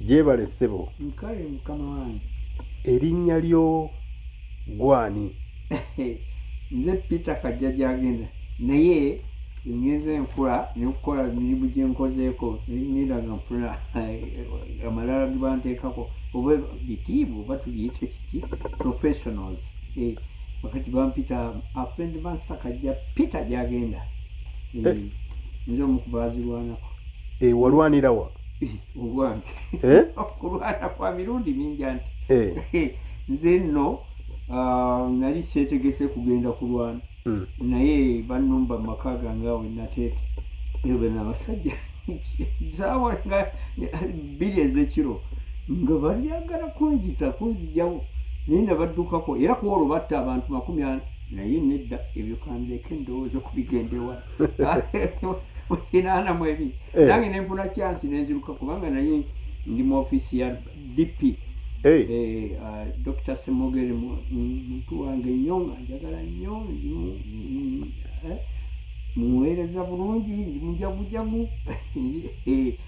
Jebale ssebo. Nkale mukama wange. Erinnya lyo gwani? Nze Peter Kajjaja agenda naye ngeze nkula n'okukola emirimu gye nkozeeko nira nga mpula amalala ge banteekako oba bitiibwa oba tubiyite kiki professionals wakati bampita afrendi Master Kajja Peter gyagenda nze omukubaazirwanako. Walwanira wa? Ogwange okulwana kwa mirundi mingi anti nze nno nali seetegese kugenda kulwana naye bannumba mu maka gange awo nateeka eyo n'abasajja saawa nga 2 ez'ekiro nga balyagala kunzigyawo naye nabaddukako era ku olwo batta abantu 40 naye nedda ebyo kandeeke ndowooza kubigendewa 82 nange nenfuna kyansi nenziruka kubanga naye ndi mu ofiisi ya DP Dr. Semogere muntu wange nnyo nga njagala nnyo muweereza bulungi mujagujagu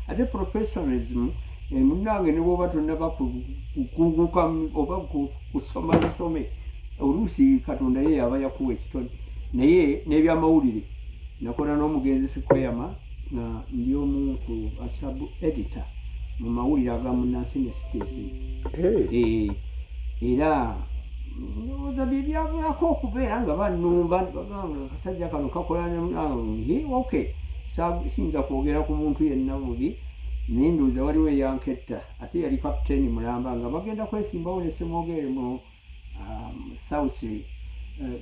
ate professionalism munnange ne bwoba tonnaba kukuguka oba kusoma lusome oluusi Katonda ye yaba yakuwa ekitone naye n'ebyamawulire nakola n'omugenzi Sikweyama ndi omu ku asabu editor mu mawulire agamu Nansini Citizen era ndowooza bye byavaako okubeera nga bannumba bagamba akasajja kano kakola okay siyinza kwogera ku muntu yenna bubi naye ndowooza waliwo eyanketta ate yali kapiteeni mulamba nga bagenda kwesimbawo ne Semogere mu South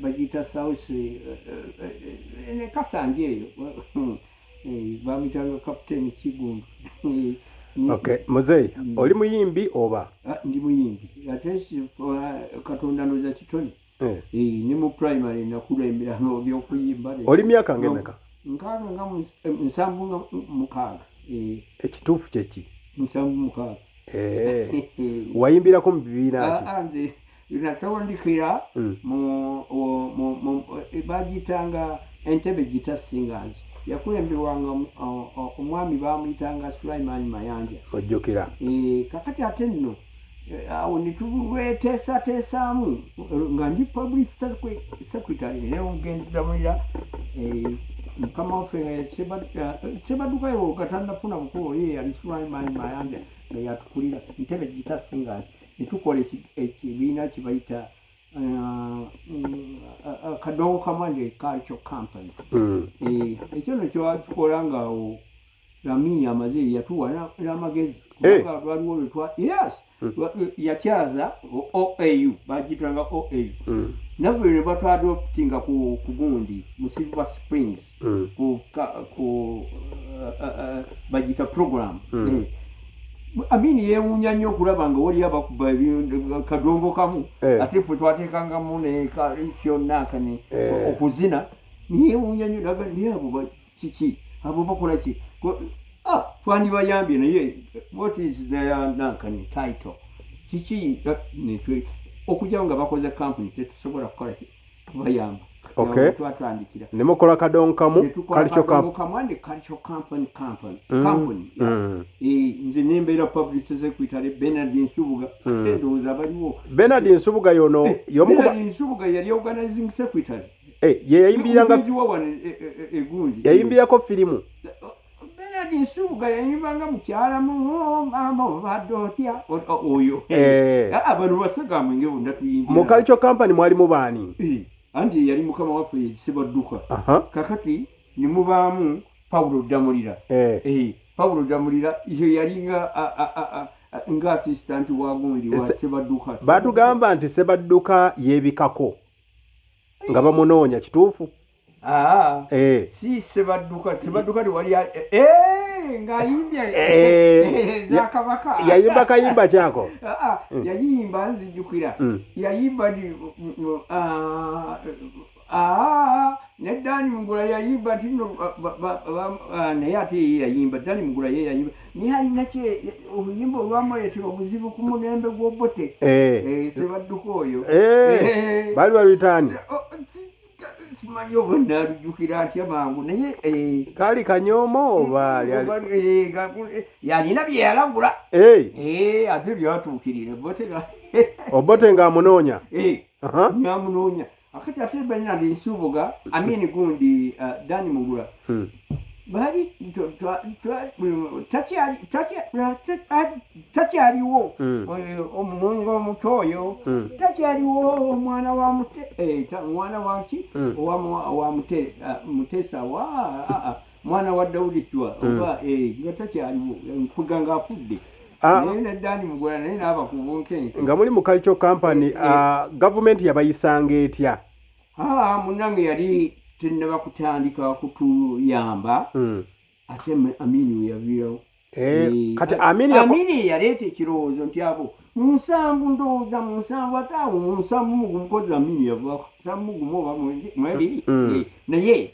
bagiyita South ne Kasanje eyo bamitanga kapiteeni Kigundu. Okay, Muzeeyi, oli muyimbi oba? Ndi muyimbi. Ate Katonda noza kitone. Ne mu primary nakulembera by'okuyimba. Oli myaka ngemeka? Nkaaga nga 76. Ekituufu kyeki? 76. Wayimbirako mu bibiina ki? Nze nasawandikira mu bagiyitanga Entebbe Guitar Singers. Yakulemberwanga omwami bamuyitanga Sulaiman Mayanja. Ojjukira. Kakati ate nno awo nitulweteesaamu nga ndi publicity secretary naye ogenzidamulira mukama waffe Sebadukayo gatandafuna bukulu ye yali Sulaiman Mayanja yatukulira Entebbe Guitar Singers nitukola ekibiina kibayita Kadongo Kamande Cultural Company. Ekyo nekyo kikola nga Lamini amaze yatuwa n'amagezi kubanga waliwo lwetwa yakyaza OAU bagitanga OAU navwe ne batwadoptinga ku gundi mu Silver Springs ku bagita program Amini yewunya nnyo okulaba nga wali abakuba kadongo kamu ate ffe twateekangamu ne kyonna kani okuzina niyewunya nnyo naga naye abo kiki abo bakola ki twandibayambye naye what is their nankani title kiki okujyawo nga bakoze company tetusobola kukola ki kubayamba. Okay. Twatandikira. Nemukola kadongo kamu Cultural Company. Nze nembeera publicity secretary Bernard Nsubuga. Ndowooza baliwo. Bernard Nsubuga yono Bernard Nsubuga yali organizing secretary. Ye yayimbiranga yayimbirako firimu. Bernard Nsubuga yayimbanga mukyala mama badotya oyo. Abantu basagamwe nge bonna tuyimbira. Mu Cultural Company mwali mubaani. Andi yali mukama waffe Sebadduka. Kakati ni mubaamu Paulo Damulira. Paulo Damulira yali nga assistant wa gundi wa Sebadduka. Batugamba nti Sebadduka yebikako nga bamunoonya kituufu? Si Sebadduka ndi wali ng'ayimbya zakabaka yayimba kayimba kyako yayimba nzijukira yayimba ne Dani Mugula yayimba tino naye ate yayimba Dani Mugula ye yayimba naye alina oluyimba olwamuleetera obuzibu ku mulembe gw'Obote Sebadduka oyo bali balwitaani simanyi oba naalujjukira atya mangu naye kaali kanyoomo oba yalina bye yalagula ate byatuukirira Obote ng'amunoonya ng'amunoonya akati ate balina linsuubuga Amin gundi Dani Mugula bali takyaliwo omuwongo omuto oyo takyaliwo omwana mwana waki owa Mutesa mwana wa Daudi Chwa oba nga takyaliwo nkuga ng'afudde naye ne Dani Mugula naye n'aba ku bunkenke nga muli mu cultural company gavumenti yabayisanga etya munnange yali tennaba kutandika kutuyamba ate Amini yaviirawo kati Amini yaleeta ekirowoozo nti abo munsanvu ndowooza munsanvu ate awo munsanvu mukozi Amini yavaako nsanvu gumu oba mwebiri naye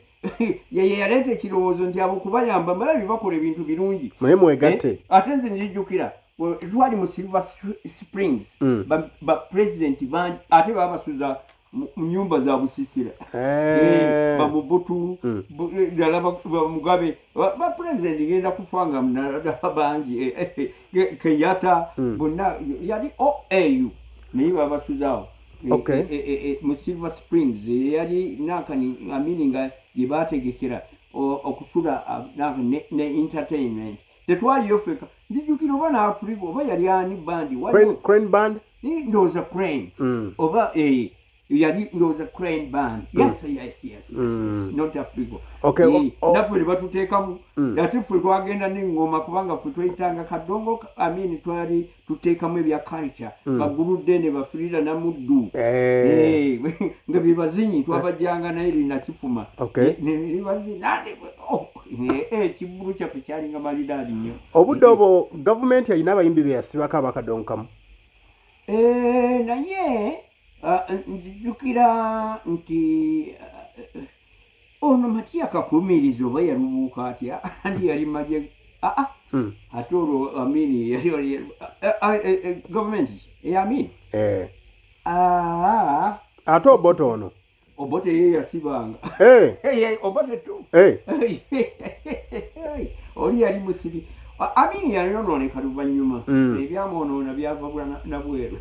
yeye yaleeta ekirowoozo nti abo kubayamba mbalabi bakola ebintu birungi naye mwegatte ate nze nzijjukira twali mu Silver Springs bapulezidenti bangi ate babasuza mu nyumba za busisira bamubutu ddala bamugabe bapulezidenti genda kufanga munadala bangi Kenyatta bonna yali OAU naye babasuzaawo mu Silver Springs yali nakani Amini nga gye baategekera okusula ne entertainment tetwaliyo ffeka nzijjukira oba n'Africa oba yali ani bandi Crane Band ndowooza Crane oba yali ndowooza Crane Band yes not Africa naffe ne batuteekamu ate ffe twagenda n'eŋŋoma kubanga ffe tweyitanga kadongo Amini twali tuteekamu ebya culture baguludde ne bafirira namuddu nga bye bazinyi twabajjanga naye linakifuma ne bazina ekivulu kyaffe kyalinga malidaadi nnyo obudde obwo gavumenti alina abayimbi be yasibako abakadonkamu naye nzijjukira nti ono Matiya Kakumirizo oba yalubuuka atya andi yali maje ate olwo Amini yali gavumenti Amini ate Obote ono Obote ye yasibanga Obote tu oli yali musibi Amini yayonooneka luvannyuma ebyamwonoona byava nabweru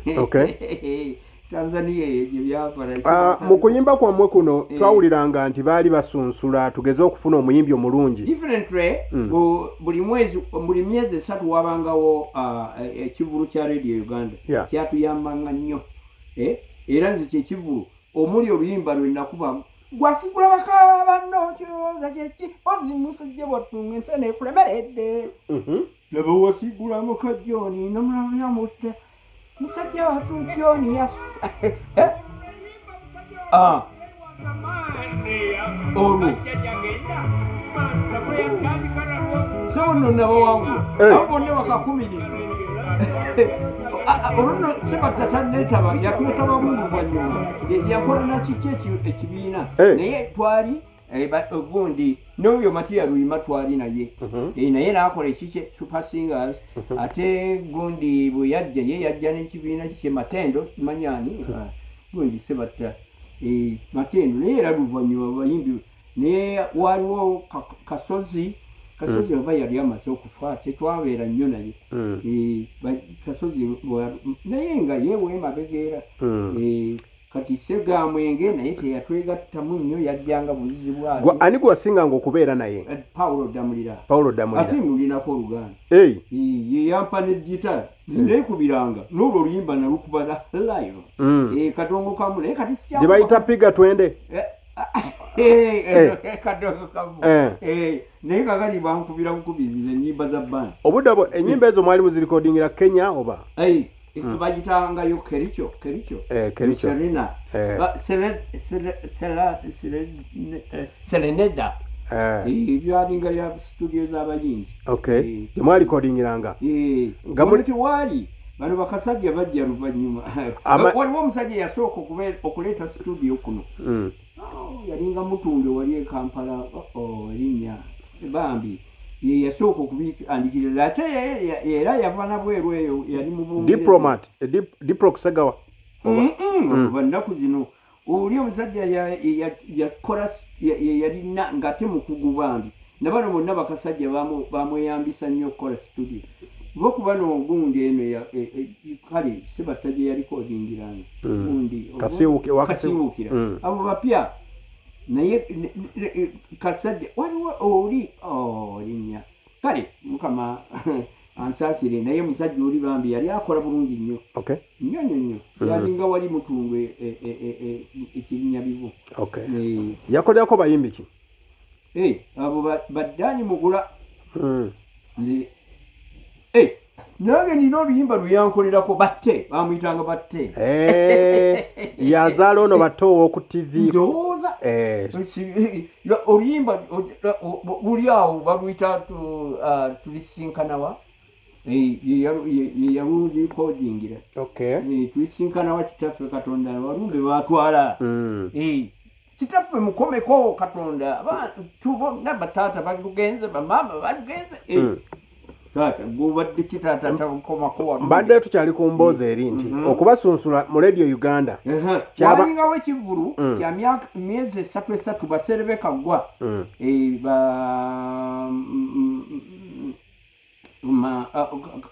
Tanzania gye byakola mu kuyimba kwammwe kuno twawuliranga nti baali basunsula tugeze okufuna omuyimbi omulungi differently buli myezi 3 wabangawo ekivulu kya Radio Uganda kyatuyambanga nnyo era nze kyekivulu omuli oluyimba lwe nakubamu gwasigula bakaba banno kirowooza kyeki ozimusajja bwattunga ensi neekulemeredde laba wasigula mukajjoni nomulamu yamutte musajja watu Joni olwo sewono nabawangula abo bonna bakakumiriza olwono sebatatannetaba yatwetaba muluvannyuma yakola nakiki ekibiina naye twali gundi n'oyo Matiya Luyima twali naye naye n'akola ekikye Super Singers ate gundi bwe yajja ye yajja n'ekibiina kikye Matendo kimanyani gundi sebatta Matendo naye era luvannyuma bayimbi naye waliwo Kasozi oba yali amaze okufa tetwabeera nnyo naye Kasozi naye nga yeewe mabegeera kati Segamwenge naye teyatwegattamu nnyo yajjanga buzizi bwatyo ani gwe wasinganga okubeera naye Paulo Damulira ate mulinako Oluganda ye yampa ne gita neekubiranga n'olwo oluyimba nalukuba live kadongo kamu naye kati gye bayita piga twende kadongo kamu naye kakati bankubira bukubiziza ennyimba za band obudde obwo ennyimba ezo mwali muzirikodingira Kenya oba bagitangayo Kericho Serena Sereneda ebyalinga ya studio z'abayimbi temwali kodingiranga nga muliti wali bano bakasajja bajja luvannyuma waliwo omusajja yasooka okuleeta studio kuno yalinga Mutunde wali e Kampala erinnya Bambi ye yasooka okubikandikiriza ate era yava nabweru eyo yali mu Diplomat Diprox Segawa bannaku zino oli omusajja yakola yalina ng'ate mukugu bambi nabano bonna bakasajja bamweyambisa nnyo okukola studio olwokuba n'ogundi eno kale sebata gye yalikodingiranga gundi kasiwukira abo bapya naye kasajja waliwo oli linnya kale mukama ansaasire naye musajja oli bambi yali akola bulungi nnyo nnyo yalinga wali mutundwe ekirinnya bivu yakolerako bayimbi ki abo baddaani mugula nange nina oluyimba luyankolerako batte bamuyitanga batte yazaala ono batte owoku tv ndowooza oluyimba buli awo baluyita tulisinkanawa yalurikodingira tulisinkanawa kitaffe katonda walumbe batwala kitaffe mukomeko katonda tubonna bataata balugenze bamama balugenze taata gubadde kitaata takomako mbadde tukyali ku mboozi eri nti okubasunsula mu radio Uganda kyalingawo ekivulu kya myezi 3 baserebe kaggwa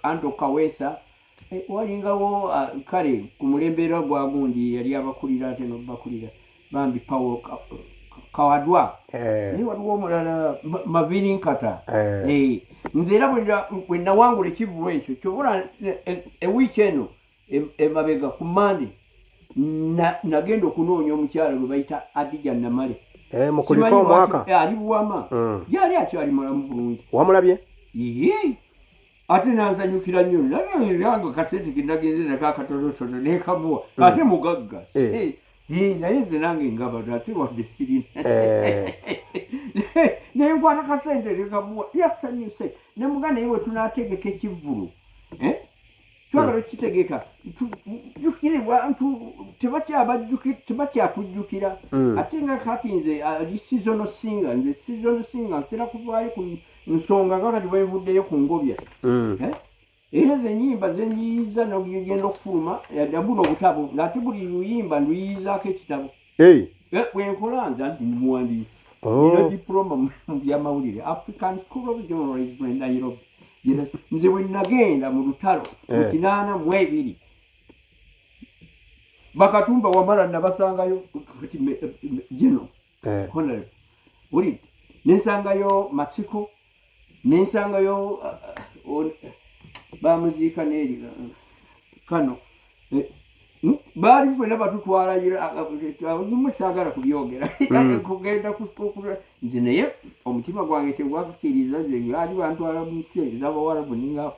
Anto Kaweesa walingawo kale ku mulembera gwa gundi yali abakulira ate nobakulira bambi Paul Kawadwa naye waliwo omulala Mavini Nkata nze era bwe nawangula ekivulu ekyo kyobula ewiiki eno emabega ku Mande nagenda okunoonya omukyala gwe bayita Adija Namale mukuliko omwaka ali Buwama yali akyali mulamu bulungi wamulabye ate nanzanyukira nnyo nange kasente kenagenze nako akatonotono nekamuwa ate mugagga naye nze nange ngabada ate wadde sirina naye nkwata kasente nekamuwa yasanyuse nemuga naye bwe tunaategeka ekivulu twagala okitegeka jukire bantu tebakyatujjukira ate nga kati nze ali seasonal singer nze seasonal singer ntera kuvaayo ku nsonga nga kati bwenvuddeyo ku ngobya era ze ennyimba zenyiyiza nogenda okufuluma buno obutabo ng'ate buli luyimba nluyiyizaako ekitabo bwenkola nze anti muwandiisi nina diploma mu byamawulire African School of Journalism in Nairobi nze bwe nagenda mu lutalo mu 82 Bakatumba wamala nabasangayo kati gino honorable uli nensangayo Masiko nensangayo bamuziika neri kano bali fena batutwala musagala kubyogera kugenda kukukura nze naye omutima gwange tegwakukiriza ze ali bantwala munsi z'abawarabu ninga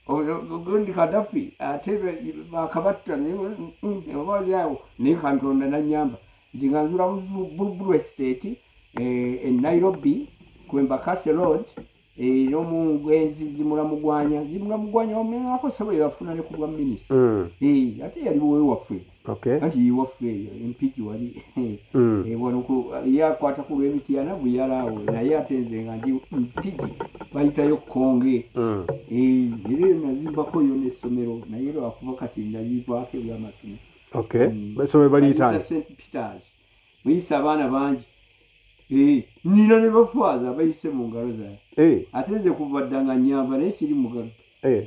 ogundi Kadafi ate bakabatta obaali awo naye kantonda nanyamba nzinganzula mu Bulbul Estate Nairobi Kwembakase Road n'omugwezi zimulamugwanya omeako sabo yafuna ne kubwa minisita ate yali wowe waffe anti waffe empiki wali wano yakwata ku lw'emityana bwe yalaawe naye ate nze nga ndi mpigi bayitayo konge era nazimbako yo n'essomero naye lwakuva kati nazivaako ebyamasomero essomero baliyitaani St Peters muyise abaana bangi nina ne bafaaza bayise mu ngalo zaabwe ate nze kuva ddanga nyamba naye kiri mugalo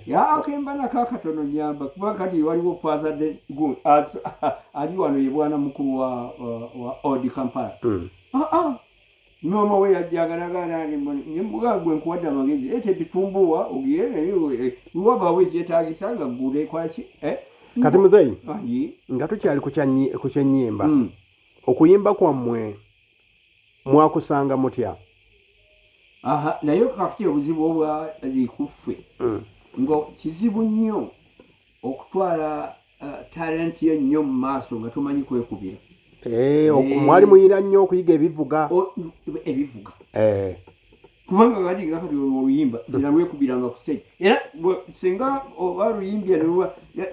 yakemba nako akatono nyamba kuba kati waliwo faaza ali wano ye bwana mukulu wa Old Kampala mama we yajjagalagana nembuga gwe nkuwadde amagezi ete bitumbuwa ogire naye wabaawo ekyetaagisa nga ggule kwaki kati muzeyi nga tukyali ku kyennyimba okuyimba kwammwe mwakusanga mutya naye kakati obuzibu obwali kuffe nga kizibu nnyo okutwala talenti yo nnyo mu maaso nga tomanyi kwekubira mwali muyira nnyo okuyiga ebivuga kubanga kati nga kati oluyimba zira lwekubiranga ku stage era singa oba luyimbya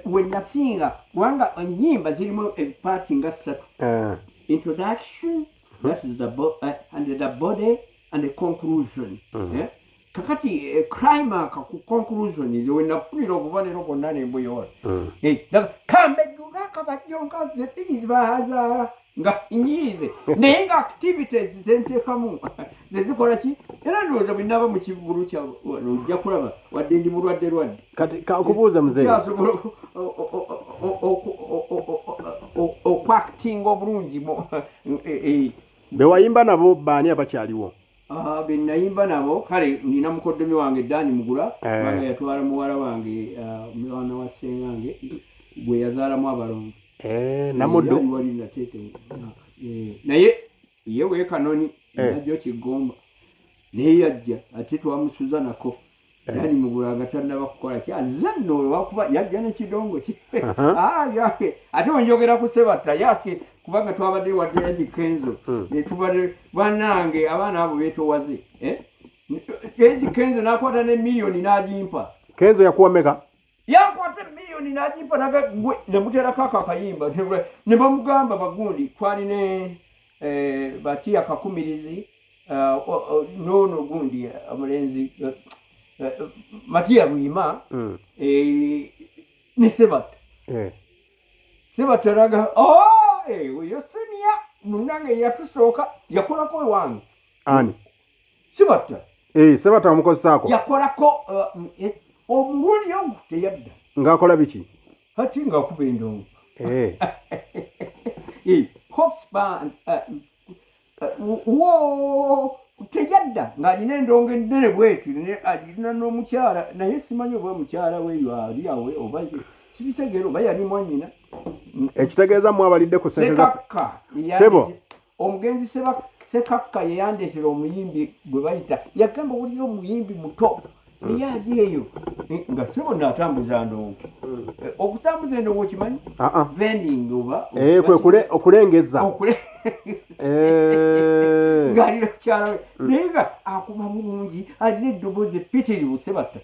we nasinga kubanga ennyimba zirimu ebipaati nga 3 introduction that is the body and the conclusion kakati climax ku conclusion is when nafunira okuva leero konna nembuyola kambe kabajjonka zibahaza nga nyiize naye nga activities zenteekamu zezikola ki era ndowooza bwe nnaaba mu kivulu kyabwe ojja kulaba wadde ndi mulwadde kati kakubuuza muzeeyi kyasobola okwactinga obulungi be wayimba nabo baani abakyaliwo be nayimba nabo kale nina mukoddomi wange Dani Mugula nga yatwala muwala wange mwana wa ssengange gwe yazaalamu abalongo namuddu wali nateete naye ye weekanoni najjo Kigomba naye yajja ate twamusuza nako Dani Mugula nga tannaba kukola ki azza nno wakuba yajja n'ekidongo ki ate wenjogera ku Sebatta yake kubanga twabadde wadde Eddie Kenzo netubadde bannange abaana abo beetowaze Eddie Kenzo n'akwata ne millioni n'agimpa Kenzo yakuwa meka yakwata millioni n'agimpa naga gwe nemuterako akayimba ne bamugamba bagundi twali ne Batia Kakumirizi nono gundi amulenzi Matia Rwima ne Sebatta Sebatta naga oyo seniya munange yatusooka yakolako ewange ani Sebatta Sebatta omukozesaako yakolako omulundi ogu teyadda ng'akola biki kati ng'akuba endongo Hops Band teyadda ng'alina endongo ennene bweti alina n'omukyala naye simanyi oba omukyala weeyo ali awe oba sibitegeera oba yali mwannyina ekitegeeza mwabalidde ku Sekakka Sebo omugenzi Sekakka yeyandeetera omuyimbi gwe bayita yagamba wulira omuyimbi muto naye ali eyo nga Sebo n'atambuza ndongo okutambuza endongo okimanyi vending oba okulengeza ng'alina mukyala we naye nga akuba bulungi alina eddoboozi eppitirivu Sebatta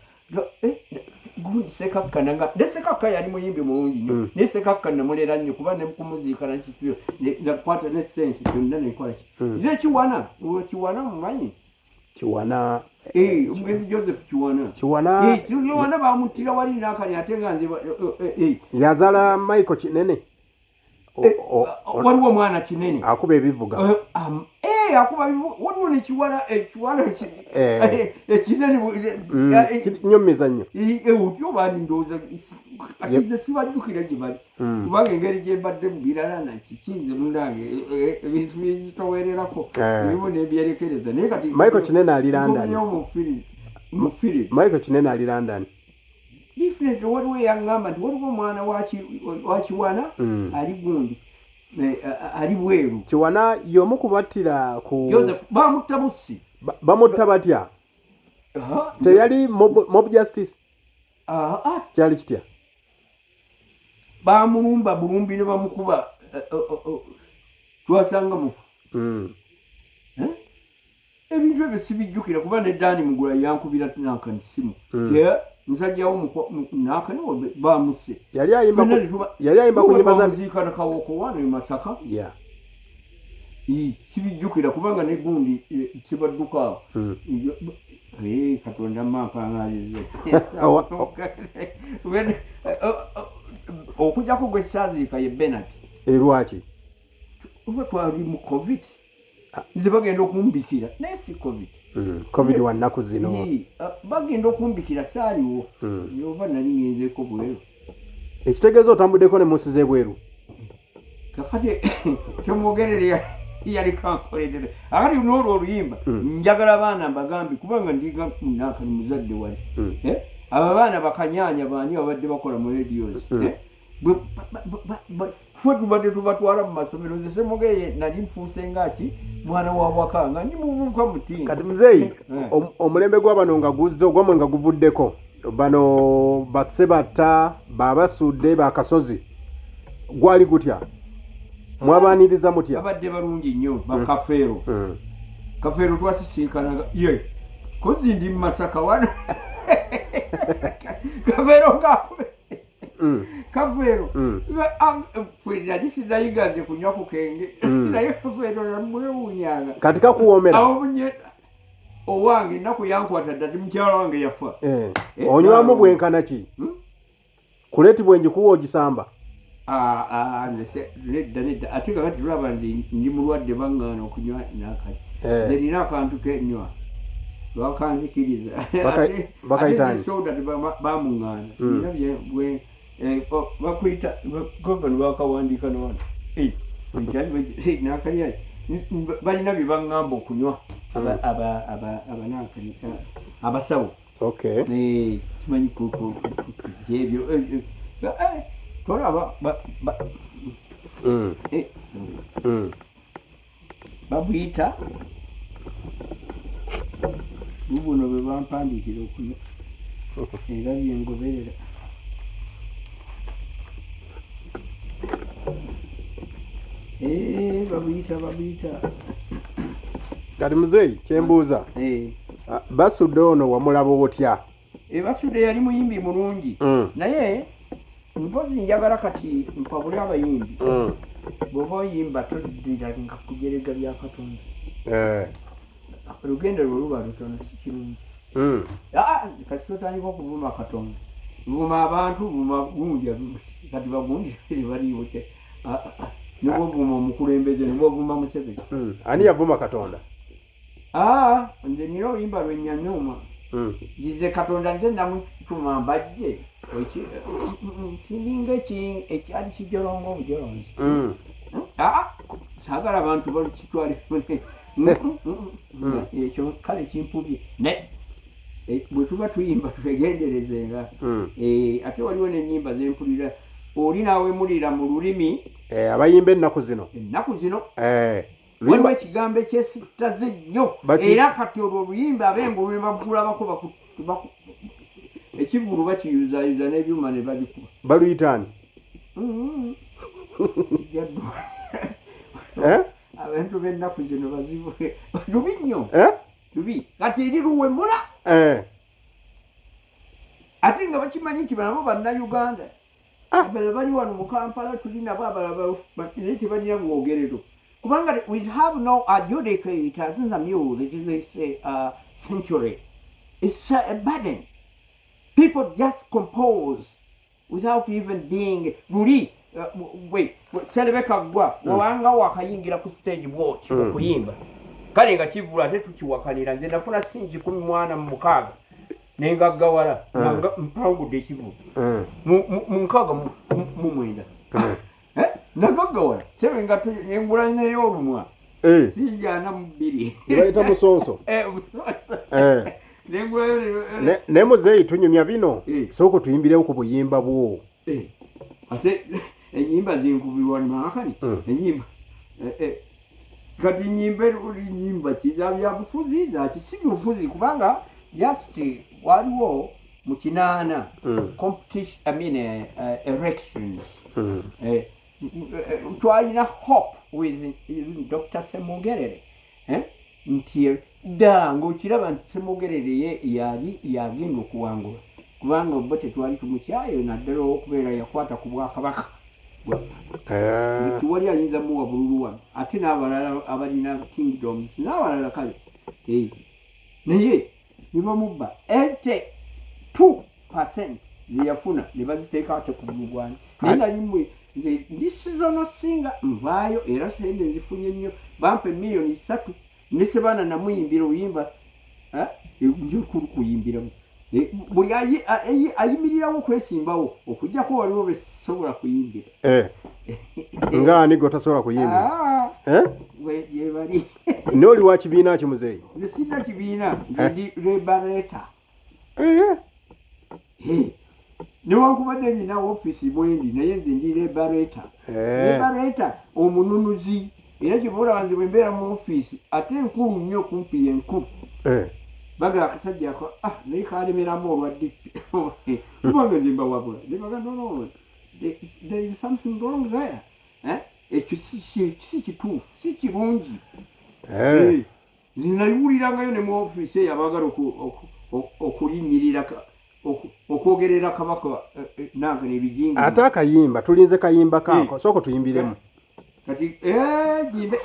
gundi Sekakka nanga ne Sekakka yali muyimbi mulungi nnyo naye Sekakka namulera nnyo kuba ne kumuziika nakityo nakwata ne ssente kyonna nekola ki era Kiwana mumanyi Kiwana omugenzi Joseph Kiwana bamuttira wali nakali ate nga nze yazaala Michael Kinene waliwo omwana Kinene akuba ebivuga akuba waliwo ne Kiwana ekinene nnyo mumizannyo otyo baali ndowooza ate sibajjukira gye bali kubanga engeri gye mbadde mubirala nakikinze munange ebintu bizitowererako ebimu nebyerekereza naye kati Michael Kinene ali London mu film Michael Kinene ali London definitely waliwo yaŋŋamba nti waliwo omwana wa Kiwana ali gundi ali bweru Kiwana y'omu kubattira ku Joseph bamutta bussi bamutta batya teyali mob justice kyali kitya bamulumba bulumbi ne bamukuba twasanga mufu ebintu ebyo sibijjukira kuba ne Dani Mugula yankubira nankani simu musajjawo nakani bamusse yali ayimba ku nyimba za muzika na kawoko wano Masaka sibijjukira kubanga ne gundi kibadduka Katonda mampangalize okujjako gwe saaziika ye Bernard lwaki oba twali mu COVID nze bagenda okumbikira naye si COVID wa nnaku zino bagenda okumbikira saaliwo yoba nali ngenzeeko bweru ekitegeeza otambuddeko ne munsi z'ebweru kakati kyomwogerere yali kankoledera akati n'olwo oluyimba njagala abaana mbagambi kubanga ndiga nakani muzadde wali abo abaana bakanyaanya baani babadde bakola mu radios fwe tubadde tubatwala mu masomero nze Semogeye nali nfuuse ngaki mwana wa waka nga ndi muvubuka mutinga kati muzeeyi omulembe gw'abano nga guzze ogwamwe nga guvuddeko bano Basebatta Babasudde Bakasozi gwali gutya mwabaaniriza mutya babadde balungi nnyo bakafeero kafeero twasisinkanaga ye kozi ndi mu Masaka wano kafeero ngakube kafeero nali sinayigaze kunywa ku kenge naye kafeero namwewuunyanga kati kakuwoomera owange ennaku yankwata ddati mukyala wange yafa onywamu bwenkana ki kuleeti bwe njikuwa ogisamba nedda ate kakati tulaba ndi mulwadde baŋŋaana okunywa nakati nze nina akantu kenywa lwakanzikiriza ate soda bamuŋŋaana nina bakuyita govani bakawandiika nowano nakalya balina bye baŋŋamba okunywa abasawo kimanyi ebyo tolaba babuyita bubuno bwe bampandiikira okunywa era byengoberera babuyita kati muzeeyi kyembuuza Basudde ono wamulaba otya? Basudde yali muyimbi mulungi naye mpozi njagala kati mpabule abayimbi bw'oba oyimba toddiranga kujerega bya Katonda olugendo lwe luba lutono si kirungi kati totandika okuvuma Katonda vuma abantu vuma gunja kati bagunja baliwo kye nebwovuma omukulembeze nebwovuma Museveni ani yavuma Katonda? Nze nina oluyimba lwennyanyuma gize Katonda nze namutuma mbajje kiringa ekyali kijolonga obujolonzi saagala abantu balukitwale ekyo kale kimpubye bwe tuba tuyimba twegenderezenga ate waliwo n'ennyimba zempulira oli naawe mulira mu lulimi abayimba ennaku zino waliwo ekigambo ekyesittaze nnyo era kati olwo oluyimba abengo lwe bagulabako ekivulu bakiyuzayuza n'ebyuma ne babikuba baluyitaani abantu b'ennaku zino bazibu lubi nnyo lubi kati eri luwemula ate nga bakimanyi nti banabo bannayuganda abalala bali wano mu Kampala tuli nabo abalala naye tebalina mwogerero kubanga we have no adjudicators in the music this century. It's a burden. People just compose without even being luli Selebeka gwa wawanga wakayingira ku stage watch okuyimba kale nga kivula ate tukiwakanira nze nafuna singi 16 nengaggawala mpangudde ekivulu mu 6 nagaggawala sebe nga engula neyo olumwa sijana mu 2 bayita musonso ne muzeeyi tunyumya bino sooka tuyimbirewo ku buyimba bwo ate enyimba zinkubirwa nimakani enyimba kati nyimba nyimba kiza byabufuzi za kisigi bufuzi kubanga just waliwo mu kinaana competition elections twalina hope with Dr. Semogerere nti ddala ng'okiraba nti Semogerere yali yagenda okuwangula kubanga bo tetwali tumukyayo naddala okubeera yakwata ku bwakabaka tiwali ayinza muwa bululu wano ate n'abalala abalina kingdoms n'abalala kale naye ne bamubba 82% zeyafuna ne baziteeka ate ku bulugwani naye nalimwe ndi sizono singa nvaayo era sente nzifunye nnyo bampa $3,000,000 ne Sebaana namuyimbira oyimba njo kuyimbiramu buli ayimirirawo okwesimbawo okujjako waliwo besobola kuyimbira ngaani gotasobola kuyimbira yebali n'oli wa kibiina ki muzeeyi? nze sirina kibiina ndi Liberator newankubadde nina ofiisi mwendi naye nze ndi Liberator omununuzi era kibaolaba nze bwe mbeera mu ofiisi ate enkulu nnyo kumpi yenkulu bagala akasajja ako naye kalemeramu olwaddipi kubanga nze mbawabula nebaga no there is something wrong there ekyo si kituufu si kirungi zinayiwulirangayo ne mu ofiisi eyo abagala okulinnyirira okwogerera kabaka nange nebijingi ate akayimba tulinze kayimba kako sooka tuyimbiremu kati jimbe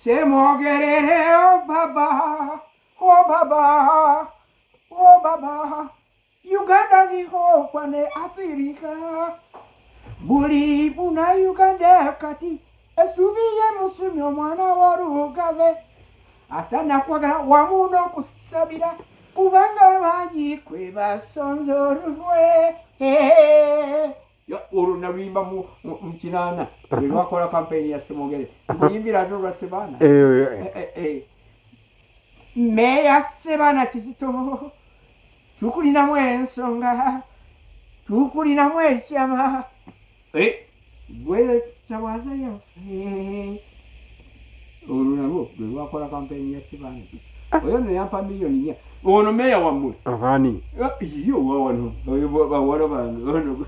Semogerere baba Uganda zihokwa ne Afrika buli buna Uganda kati esubire musumi omwana w'olugave asana kwagala wamu n'okusabira kubanga bangi kwe basonze olulwe olwo naluyimba mu kinaana lwe lwakola kampeyini ya Semogere luyimbira ate olwa Sebaana meya Sebaana Kizito tukulinamu ensonga tukulinamu ekyama gwe tawaza yaffe olwo nalwo lwe lwakola kampeyini ya Sebaana oyo no yampa miliyoni nya ono meya wammwe abaani yo wawano bawala bano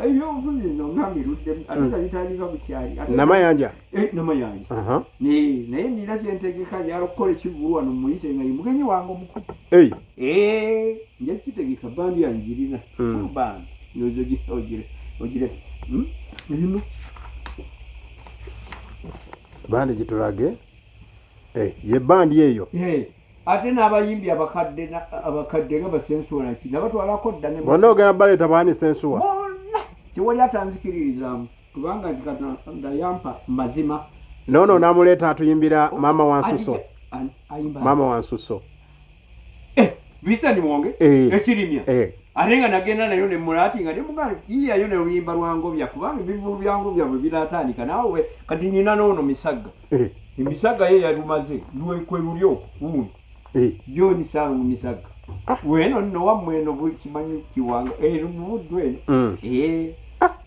eyo obufuzi no ngamirudde ate kalitandika bukyali namayanja namayanja naye nina kyentegeka njala okukola ekivulu wano muyite nga ye mugenyi wange omukulu nja kitegeka bandi yanjirina bandi ogire ino bandi gitulage ye bandi eyo ate n'abayimbi abakadde nga basensuwa ki nabatwalako dda bonna ogenda baleeta baani sensuwa bonna tewali atanzikiririzaamu kubanga nti Katonda yampa mazima noono n'amuleeta atuyimbira maama wa Nsuso Bisani Mwonge ekirimya ate nga nagenda nayo ne mulaati nga nemugamba yiyayo ne luyimba lwa Ngobya kubanga ebivubu bya Ngobya bwe biratandika naawe kati nyina noono Misaga emisaga ye yalumaze kwe lulyo wuno Joni Sangu Misaga weno nno wammweno bukimanyi kiwanga lumubuddu eno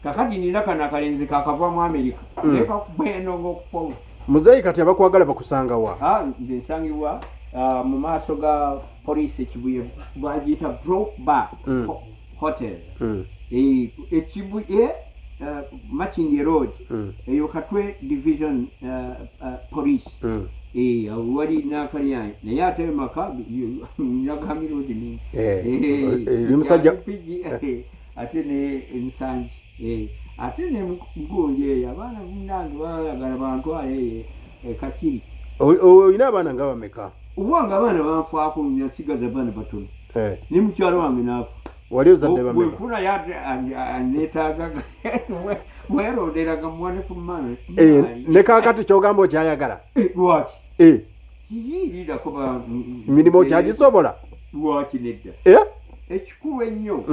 kakati nina kana kalenzi kakava mu Amerika leka kubeno ng'okufaulu muzeeyi kati abakwagala bakusanga wa nze nsangibwa mu maaso ga poliisi ekibuye bagiyita Broke Bar Hotel ekibuye Machinge Road eyo Katwe Division Police wali nakalyanyi naye ate makabi Nyagami Road ni musajja ate ne Nsanji ate ne Mgunje abaana munange bayagala bantwale Kakiri oyina abaana nga bameka uwanga abaana banfaako nasigaza abaana batono ne mukyalo wange naafa wali ozadde bameka bwefuna yate anetaagaga mweronderaga mwane ku maana ne kaakati kyogamba okyayagala lwaki yirirako mirimu kyagisobola lwaki nedda ekikulu ennyo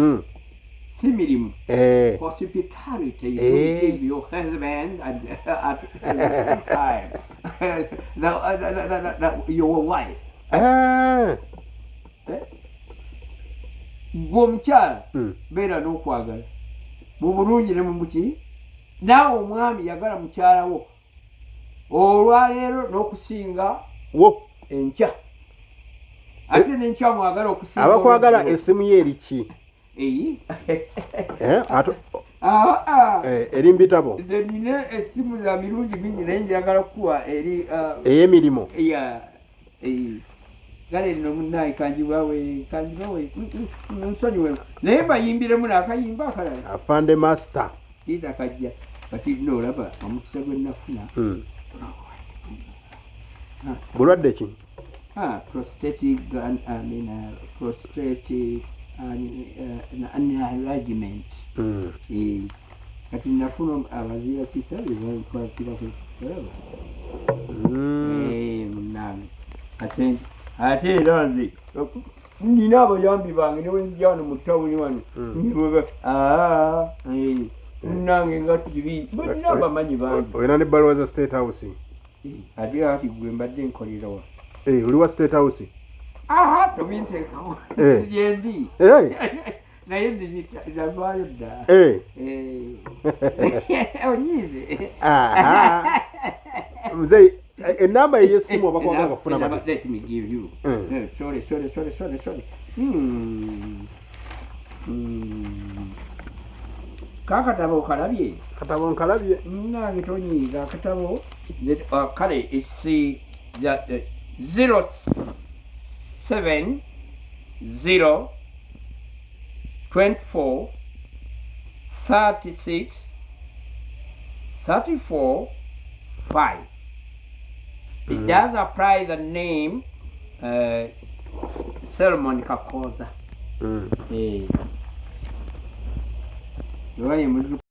si mirimu hospitality you give your husband at time your wife gwomukyala beera n'okwagala mu bulungi ne mu buki naawe omwami yagala mukyalawo olwaleero n'okusinga wo enkya ate n'enkya mwagala okusinga abakwagala esimu ye eriki eri mbitabo nze nina esimu za mirungi mingi naye njagala kukuwa eri ey'emirimu kale nno munnaye kanjibawe nsonyiwe naye bayimbiremu n'akayimba akalala afande master kiita kajja kati nno olaba omukisa gwe nafuna bulwadde ki prosthetic enlargement kati nafuna abaziira kisa bebakwatiraku munange ate era nze nina abayambi bange newenzija wano mu tawuni wano munange nga tibi balina abamanyi bangi olina ne bbaluwa za State House ate ati gwe mbadde nkolerawa oli wa State House tobinteekawo yendi naye ndinavaayo dda onyiize muzeeyi enamba ey'essimu abakwagala bakufuna bati let me give you sorry kakatabo okalabye katabo nkalabye nange tonyiiza akatabo kale esi 070 24 36 34 5 it does apply the name Solomon Kakoza